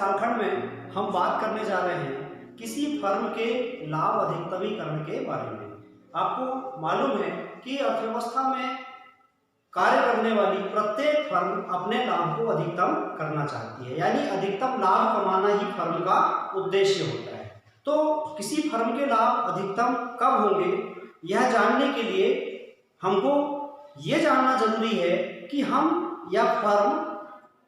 कालखंड में हम बात करने जा रहे हैं किसी फर्म के लाभ अधिकतमीकरण के बारे में। आपको मालूम है कि अर्थव्यवस्था में कार्य करने वाली प्रत्येक फर्म अपने लाभ को अधिकतम करना चाहती है, यानी अधिकतम लाभ कमाना ही फर्म का उद्देश्य होता है। तो किसी फर्म के लाभ अधिकतम कब होंगे, यह जानने के लिए हमको ये जानना जरूरी है कि हम या फर्म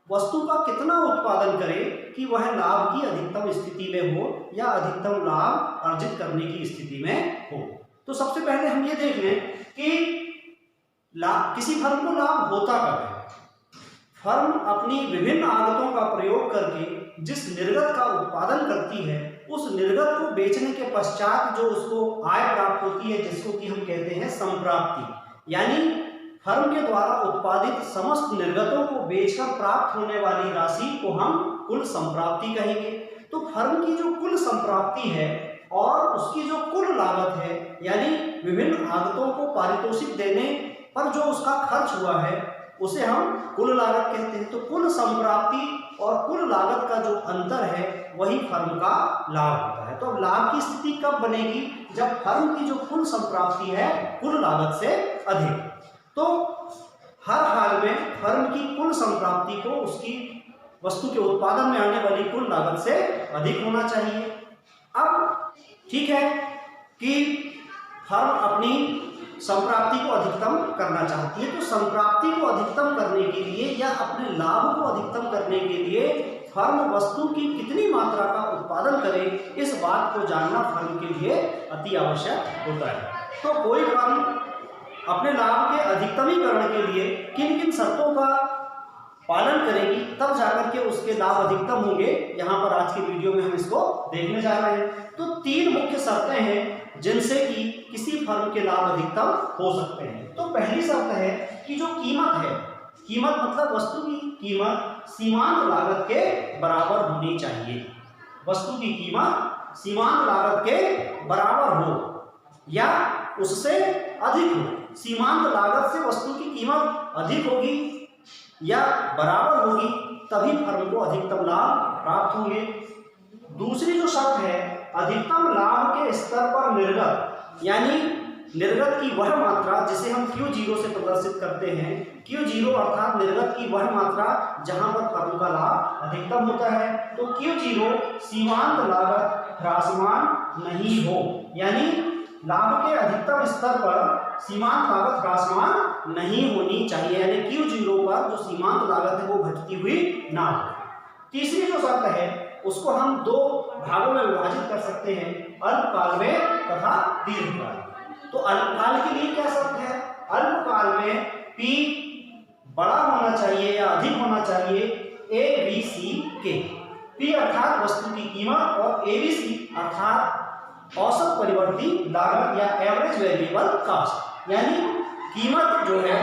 वस्तु का कितना उत्पादन करे कि वह लाभ की अधिकतम स्थिति में हो या अधिकतम लाभ अर्जित करने की स्थिति में हो। तो सबसे पहले हम ये देख लें कि किसी फर्म को लाभ होता कब है। फर्म अपनी विभिन्न आगतों का प्रयोग करके जिस निर्गत का उत्पादन करती है, उस निर्गत को बेचने के पश्चात जो उसको आय प्राप्त होती है, जिसको कि हम कहते हैं संप्राप्ति, यानी फर्म के द्वारा उत्पादित समस्त निर्गतों को बेचकर प्राप्त होने वाली राशि को हम कुल संप्राप्ति कहेंगे। तो फर्म की जो कुल संप्राप्ति है और उसकी जो कुल लागत है, यानी विभिन्न आगतों को पारितोषिक देने पर जो उसका खर्च हुआ है, उसे हम कुल लागत कहते हैं। तो कुल संप्राप्ति और कुल लागत का जो अंतर है वही फर्म का लाभ होता है। तो लाभ की स्थिति कब बनेगी, जब फर्म की जो कुल संप्राप्ति है कुल लागत से अधिक। तो हर हाल में फर्म की कुल संप्राप्ति को उसकी वस्तु के उत्पादन में आने वाली कुल लागत से अधिक होना चाहिए। अब ठीक है कि फर्म अपनी संप्राप्ति को अधिकतम करना चाहती है, तो संप्राप्ति को अधिकतम करने के लिए या अपने लाभ को अधिकतम करने के लिए फर्म वस्तु की कितनी मात्रा का उत्पादन करे, इस बात को जानना फर्म के लिए अति आवश्यक होता है। तो कोई फर्म अपने लाभ के अधिकतमीकरण के लिए किन किन शर्तों का पालन करेगी, तब जाकर के उसके लाभ अधिकतम होंगे, यहाँ पर आज के वीडियो में हम इसको देखने जा रहे हैं। तो तीन मुख्य शर्तें हैं जिनसे कि किसी फर्म के लाभ अधिकतम हो सकते हैं। तो पहली शर्त है कि जो कीमत है, कीमत मतलब वस्तु की कीमत सीमांत लागत के बराबर होनी चाहिए। वस्तु की कीमत सीमांत लागत के बराबर हो या उससे अधिक हो। सीमांत लागत से वस्तु की कीमत अधिक होगी या बराबर होगी, तभी फर्म को अधिकतम लाभ प्राप्त होंगे। दूसरी जो शर्त है, अधिकतम लाभ के स्तर पर निर्गत, यानी निर्गत की वह मात्रा जिसे हम Q0 से प्रदर्शित करते हैं। Q0 अर्थात निर्गत की वह मात्रा जहां पर फर्म का लाभ अधिकतम होता है। तो Q0 सीमांत लागत ह्रासमान नहीं हो, यानी लाभ के अधिकतम स्तर पर सीमांत लागत ह्रासमान नहीं होनी चाहिए, यानी Q0 पर जो सीमांत लागत है वो घटती हुई ना हो। तीसरी जो शर्त है उसको हम दो भागों में विभाजित कर सकते हैं, अल्पकाल में तथा दीर्घकाल। तो अल्पकाल के लिए क्या शर्त है, अल्पकाल में P बड़ा होना चाहिए या अधिक होना चाहिए ABC के। P अर्थात वस्तु की कीमत और ABC अर्थात औसत परिवर्ती लागत या एवरेज वेरिएबल कास्ट, यानी कीमत जो है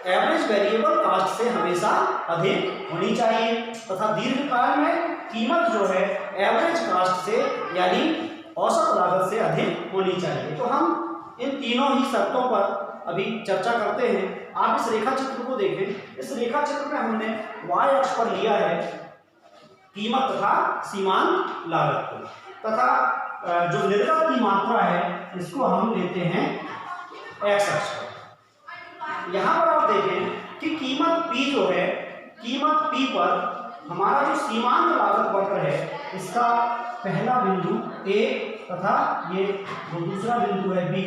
एवरेज वेरिएबल कास्ट से हमेशा अधिक होनी चाहिए तथा दीर्घकाल में कीमत जो है एवरेज कास्ट से यानी औसत लागत से अधिक होनी चाहिए। तो हम इन तीनों ही शर्तों पर अभी चर्चा करते हैं। आप इस रेखा चित्र को देखें। इस रेखा चित्र में हमने y अक्ष पर लिया है कीमत तथा सीमांत लागत को, तथा जो निर्गत की मात्रा है इसको हम लेते हैं x अक्ष पर। यहाँ पर आप देखें कि कीमत P जो है, कीमत P पर हमारा जो सीमांत लागत वक्र है, इसका पहला बिंदु A तथा ये जो दूसरा बिंदु है B,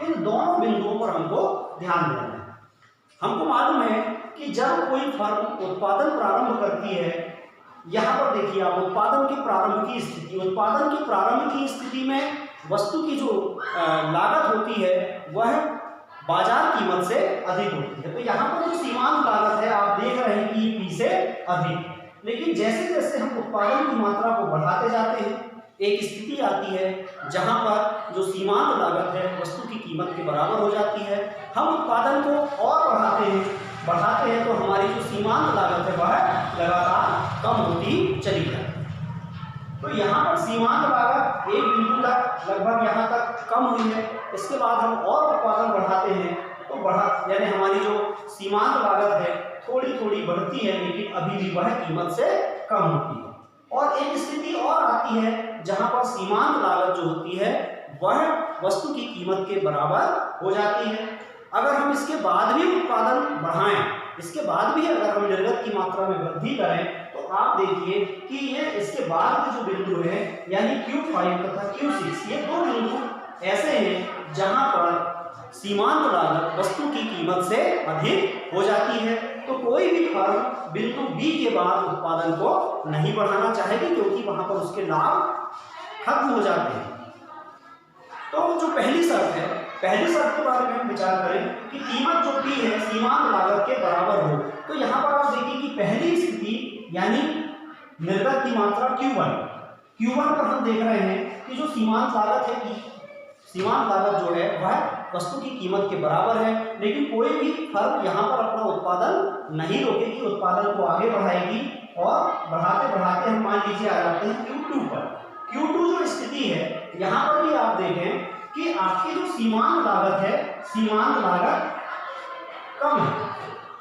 इन दोनों बिंदुओं पर हमको ध्यान देना है। हमको मालूम है कि जब कोई फर्म उत्पादन प्रारंभ करती है, यहाँ पर देखिए आप उत्पादन की प्रारंभ की स्थिति, उत्पादन की प्रारंभ की स्थिति में वस्तु की जो लागत होती है वह बाजार कीमत से अधिक होती है। तो यहाँ पर जो सीमांत लागत है आप देख रहे हैं कि P से अधिक, लेकिन जैसे जैसे हम उत्पादन की मात्रा को बढ़ाते जाते हैं, एक स्थिति आती है जहाँ पर जो सीमांत लागत है वस्तु की कीमत के बराबर हो जाती है। हम उत्पादन को और बढ़ाते हैं तो हमारी जो सीमांत लागत है वह लगातार कम होती चली जाती है। तो यहाँ पर सीमांत लागत एक बिंदु तक लगभग यहाँ तक कम हुई है। इसके बाद हम और उत्पादन बढ़ाते हैं तो यानी हमारी जो सीमांत लागत है थोड़ी थोड़ी बढ़ती है, लेकिन अभी भी वह कीमत से कम होती है। और एक स्थिति और आती है जहां पर सीमांत लागत जो होती है वह वस्तु की कीमत के बराबर हो जाती है। अगर हम इसके बाद भी उत्पादन बढ़ाएं, इसके बाद भी अगर हम निर्गत की मात्रा में वृद्धि करें, तो आप देखिए कि ये इसके बाद के जो बिंदु है यानी Q5 तथा Q6, ये दो बिंदु ऐसे हैं जहां पर सीमांत लागत वस्तु की कीमत से अधिक हो जाती है। तो कोई भी फर्म बिंदु बी के बाद उत्पादन को नहीं बढ़ाना चाहेगी, क्योंकि वहां पर उसके लाभ खत्म हो जाते हैं। तो जो पहली शर्त है, पहली शर्त के बारे में हम विचार करें कि कीमत जो पी है सीमांत लागत के बराबर हो। तो यहाँ पर आप देखिए कि पहली स्थिति यानी निर्गत की मात्रा Q1 पर हम देख रहे हैं कि जो सीमांत लागत है कि सीमांत लागत जो है वह वस्तु की कीमत के बराबर है, लेकिन कोई भी फर्म यहाँ पर अपना उत्पादन नहीं रोकेगी, उत्पादन को आगे बढ़ाएगी और बढ़ाते बढ़ाते हम मान लीजिए आ जाते हैं Q2 पर। Q2 जो स्थिति है यहाँ पर भी आप देखें कि आपकी जो सीमांत लागत है, सीमांत लागत कम है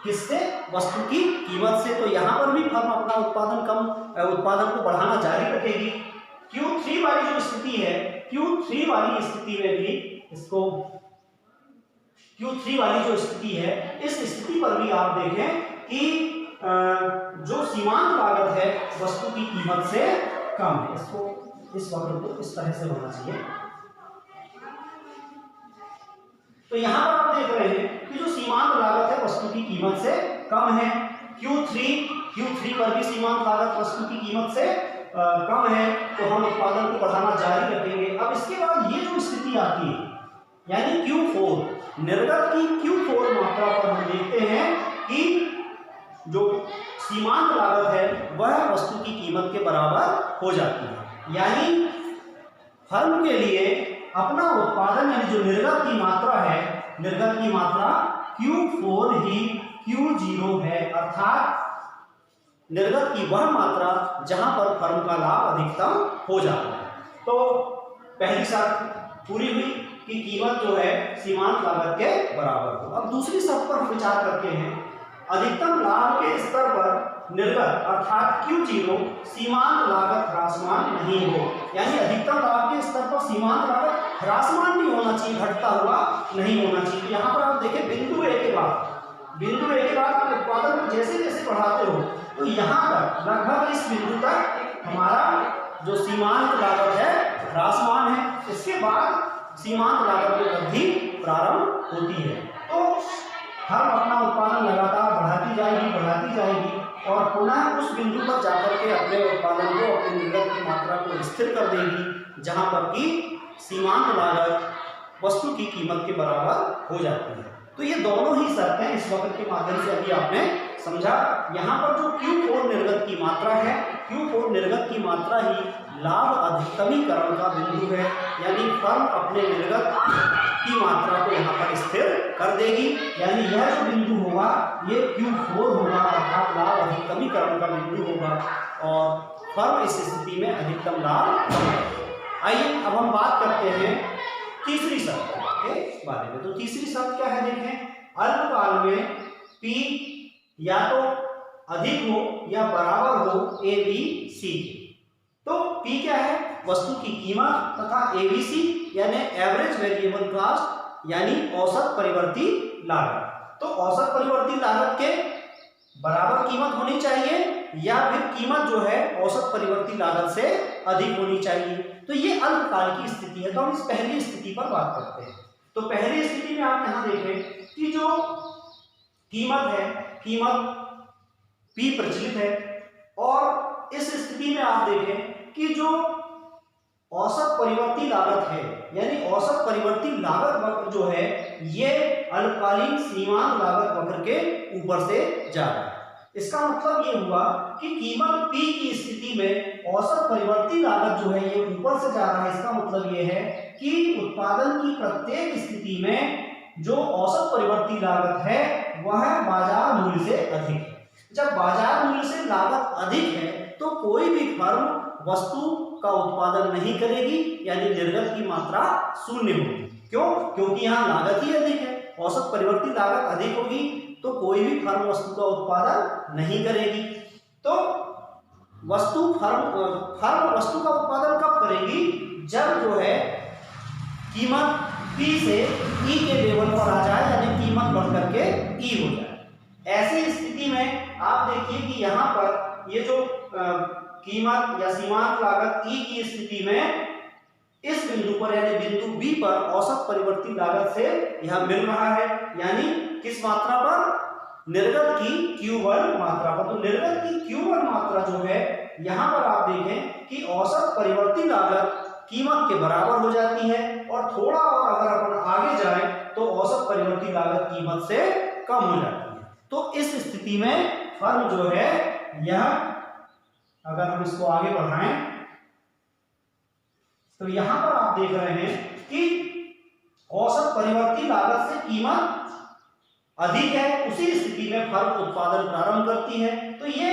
किससे? वस्तु की कीमत से। तो यहाँ पर भी फर्म अपना उत्पादन को बढ़ाना जारी रखेगी। Q3 वाली जो स्थिति है, Q3 वाली स्थिति में भी इसको Q3 वाली जो स्थिति है, इस स्थिति पर भी आप देखें कि जो सीमांत लागत है वस्तु की कीमत से कम है। इसको इस वक्र को इस तरह से होना चाहिए। तो यहां पर आप देख रहे हैं कि जो सीमांत लागत है वस्तु की कीमत से कम है। Q3 पर भी सीमांत लागत वस्तु की कीमत से कम है, तो हम उत्पादन को बढ़ाना जारी रखेंगे। अब इसके बाद ये जो स्थिति आती है यानी Q4, निर्गत की Q4 मात्रा पर हम देखते हैं कि जो सीमांत लागत है वह वस्तु की कीमत के बराबर हो जाती है। यानी फर्म के लिए अपना उत्पादन यानी जो निर्गत की मात्रा है, निर्गत की मात्रा Q4 ही Q0 है, अर्थात निर्गत की वह मात्रा जहां पर फर्म का लाभ अधिकतम हो जाता है। तो पहली शर्त पूरी हुई कि कीमत जो है सीमांत लागत के बराबर हो। अब दूसरी शर्त पर हम विचार करते हैं, अधिकतम लाभ के स्तर पर निर्गत अर्थात Q0 सीमांत लागत ह्रासमान नहीं हो। यानी अधिकतम लाभ के स्तर पर सीमांत लागत ह्रासमान नहीं होना चाहिए, घटता हुआ नहीं होना चाहिए। यहाँ पर आप देखें बिंदु ए के बाद आप उत्पादन को जैसे जैसे बढ़ाते हो तो यहाँ तक लगभग इस बिंदु तक हमारा जो सीमांत लागत है ह्रासमान है। इसके बाद सीमांत लागत में वृद्धि प्रारंभ होती है। तो हम अपना उत्पादन लगातार बढ़ाती जाएगी और पुनः उस बिंदु पर जाकर के अपने उत्पादन को, अपनी निर्गत की मात्रा को स्थिर कर देगी जहां पर कि सीमांत लागत वस्तु की कीमत के बराबर हो जाती है। तो ये दोनों ही शर्तें इस वक्र के माध्यम से अभी आपने समझा। यहाँ पर जो Q4 निर्गत की मात्रा है, Q4 निर्गत की मात्रा ही लाभ अधिकतमीकरण का बिंदु है। यानी फर्म अपने निर्गत की मात्रा को यहाँ पर स्थिर कर देगी। यानी यह जो बिंदु होगा ये Q4 होगा, अर्थात लाभ अधिकतमीकरण का बिंदु होगा और फर्म इस स्थिति में अधिकतम लाभ कमाएगी। आइए अब हम बात करते हैं तीसरी शर्त के बारे में। तो तीसरी शर्त क्या है देखें, अल्पकाल में P या तो अधिक हो या बराबर हो ABC के। तो P क्या है? वस्तु की कीमत तथा ABC यानी एवरेज वेरिएबल कॉस्ट यानी औसत परिवर्ती लागत। तो औसत परिवर्ती लागत के बराबर कीमत होनी चाहिए या फिर कीमत जो है औसत परिवर्ती लागत से अधिक होनी चाहिए। तो ये अल्पकाल की स्थिति है। तो हम इस पहली स्थिति पर बात करते हैं। तो पहली स्थिति में आप यहां देखें कि जो कीमत है, कीमत P प्रचलित है और इस स्थिति में आप देखें कि जो औसत परिवर्ती लागत है यानी औसत परिवर्ती लागत वक्र जो है ये अल्पकालीन सीमांत लागत वक्र के ऊपर से जा रहा है। इसका मतलब ये हुआ कि कीमत P की स्थिति में औसत परिवर्ती लागत जो है ये ऊपर से जा रहा है। इसका मतलब ये है कि उत्पादन की प्रत्येक स्थिति में जो औसत परिवर्ती लागत है वह बाजार मूल्य से अधिक है। जब बाजार मूल्य से लागत अधिक है तो कोई भी फर्म वस्तु का उत्पादन नहीं करेगी, यानी निर्गत की मात्रा शून्य होगी। क्यों? क्योंकि यहाँ लागत ही अधिक है, औसत परिवर्ती लागत अधिक होगी तो कोई भी फर्म वस्तु का उत्पादन नहीं करेगी। तो फर्म वस्तु का उत्पादन कब करेगी, जब जो है कीमत P से E के लेवल पर आ जाए, यानी कीमत बढ़ करके E हो जाए। ऐसी स्थिति में आप देखिए कि यहाँ पर ये जो कीमत या सीमांत लागत E की स्थिति में इस बिंदु पर यानी बिंदु B पर औसत परिवर्ती लागत से यह मिल रहा है, यानी किस मात्रा पर, निर्गत की Q1 मात्रा पर। तो निर्गत की Q1 मात्रा जो है यहाँ पर आप देखें कि औसत परिवर्ती लागत कीमत के बराबर हो जाती है, और थोड़ा और अगर अपन आगे जाएं तो औसत परिवर्ती लागत कीमत से कम हो जाती है। तो इस स्थिति में फर्म जो है यह, अगर हम इसको आगे बढ़ाएं तो यहां पर आप देख रहे हैं कि औसत परिवर्ती लागत से कीमत अधिक है, उसी स्थिति में फर्म उत्पादन प्रारंभ करती है। तो ये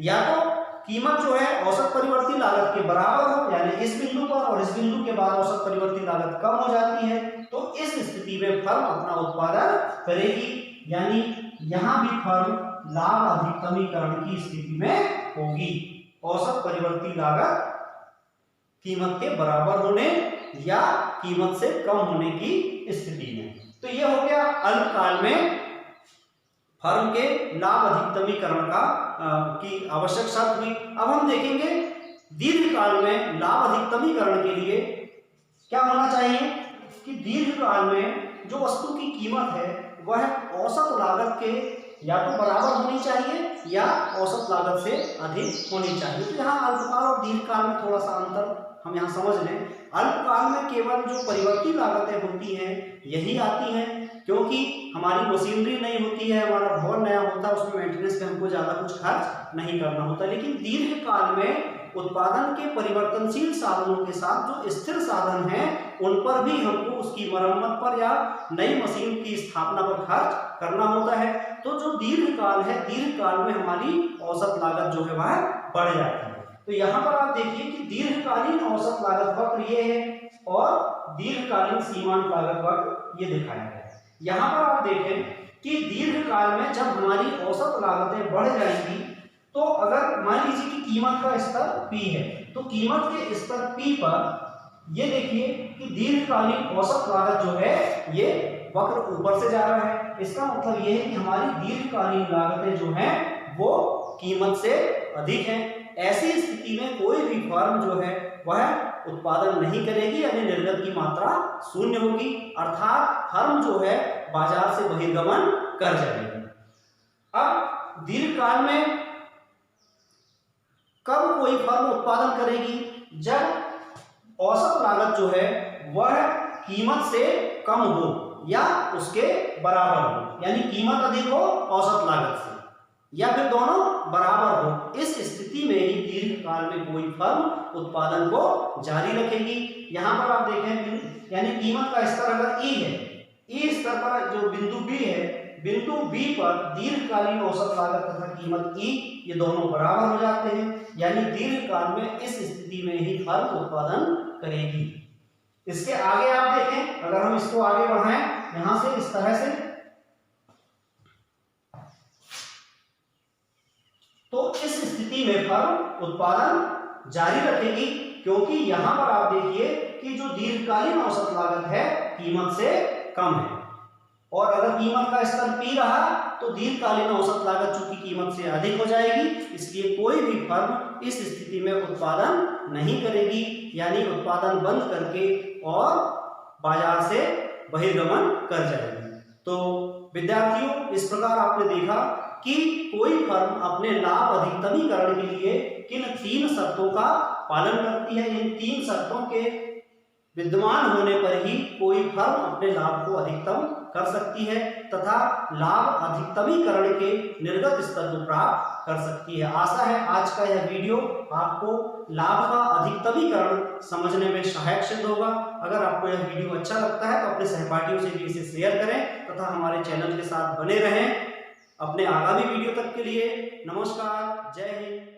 या तो कीमत जो है औसत परिवर्ती लागत के बराबर हो, यानी इस बिंदु पर, और इस बिंदु के बाद औसत परिवर्ती लागत कम हो जाती है, तो इस स्थिति में फर्म अपना उत्पादन करेगी, यानी यहां भी फर्म लाभ अधिकतमीकरण की स्थिति में होगी, औसत परिवर्ती लागत कीमत के बराबर होने या कीमत से कम होने की स्थिति में। तो यह हो गया अल्पकाल में फर्म के लाभ अधिकतमीकरण की आवश्यक शर्त हुई। अब हम देखेंगे दीर्घकाल में लाभ अधिकतमीकरण के लिए क्या होना चाहिए कि दीर्घकाल में जो वस्तु की कीमत है वह औसत लागत के या तो बराबर होनी चाहिए या औसत लागत से अधिक होनी चाहिए। तो यहाँ अल्पकाल और दीर्घकाल में थोड़ा सा अंतर हम यहाँ समझ लें। अल्पकाल में केवल जो परिवर्ती लागतें होती हैं यही आती हैं, क्योंकि हमारी मशीनरी नहीं होती है, हमारा भवन नया होता है, उसमें मेंटेनेंस पे हमको ज़्यादा कुछ खर्च नहीं करना होता। लेकिन दीर्घकाल में उत्पादन के परिवर्तनशील साधनों के साथ जो स्थिर साधन हैं उन पर भी हमको उसकी मरम्मत पर या नई मशीन की स्थापना पर खर्च करना होता है। तो जो दीर्घकाल है, दीर्घकाल में हमारी औसत लागत जो है वह बढ़ जाती है। तो यहाँ पर आप देखिए कि दीर्घकालीन औसत लागत वक्र ये है और दीर्घकालीन सीमांत लागत वक्र ये दिखाया गया है। यहाँ पर आप देखें कि दीर्घकाल में जब हमारी औसत लागतें बढ़ जाएंगी, तो अगर मान लीजिए कि कीमत का स्तर P है, तो कीमत के स्तर P पर ये देखिए कि दीर्घकालीन औसत लागत जो है ये वक्र ऊपर से जा रहा है। इसका मतलब ये है कि हमारी दीर्घकालीन लागतें जो हैं वो कीमत से अधिक हैं। ऐसी स्थिति में कोई भी फर्म जो है वह उत्पादन नहीं करेगी, यानी निर्गत की मात्रा शून्य होगी, अर्थात फर्म जो है बाजार से बहिर्गमन कर जाएगी। अब दीर्घकाल में कब कोई फर्म उत्पादन करेगी, जब औसत लागत जो है वह कीमत से कम हो या उसके बराबर हो, यानी कीमत अधिक हो औसत लागत से, या फिर दोनों बराबर हो। इस स्थिति में ही दीर्घकाल में कोई फर्म उत्पादन को जारी रखेगी। यहाँ पर आप देखें, यानी कीमत का स्तर अगर E है, E स्तर पर जो बिंदु B है, बिंदु B पर दीर्घकालीन औसत लागत तथा कीमत E ये दोनों बराबर हो जाते हैं, यानी दीर्घकाल में इस स्थिति में ही फर्म उत्पादन करेगी। इसके आगे आप देखें, अगर हम इसको आगे बढ़ाएं यहां से इस तरह से, तो इस स्थिति में फर्म उत्पादन जारी रखेगी, क्योंकि यहां पर आप देखिए कि जो दीर्घकालीन औसत लागत है कीमत से कम है, और अगर कीमत का स्तर P रहा तो दीर्घकालीन औसत लागत चूंकि कीमत से अधिक हो जाएगी, इसलिए कोई भी फर्म इस स्थिति में उत्पादन नहीं करेगी, यानी उत्पादन बंद करके और बाजार से बहिर्गमन कर जाएगी। तो विद्यार्थियों, इस प्रकार आपने देखा कि कोई फर्म अपने लाभ अधिकतमीकरण के लिए किन 3 शर्तों का पालन करती है। इन 3 शर्तों के विद्यमान होने पर ही कोई फर्म अपने लाभ को अधिकतम कर सकती है तथा लाभ अधिकतमीकरण के निर्गत स्तर को प्राप्त कर सकती है। आशा है आज का यह वीडियो आपको लाभ का अधिकतमीकरण समझने में सहायक सिद्ध होगा। अगर आपको यह वीडियो अच्छा लगता है तो अपने सहपाठियों से भी इसे शेयर करें तथा हमारे चैनल के साथ बने रहें। अपने आगामी वीडियो तक के लिए नमस्कार, जय हिंद।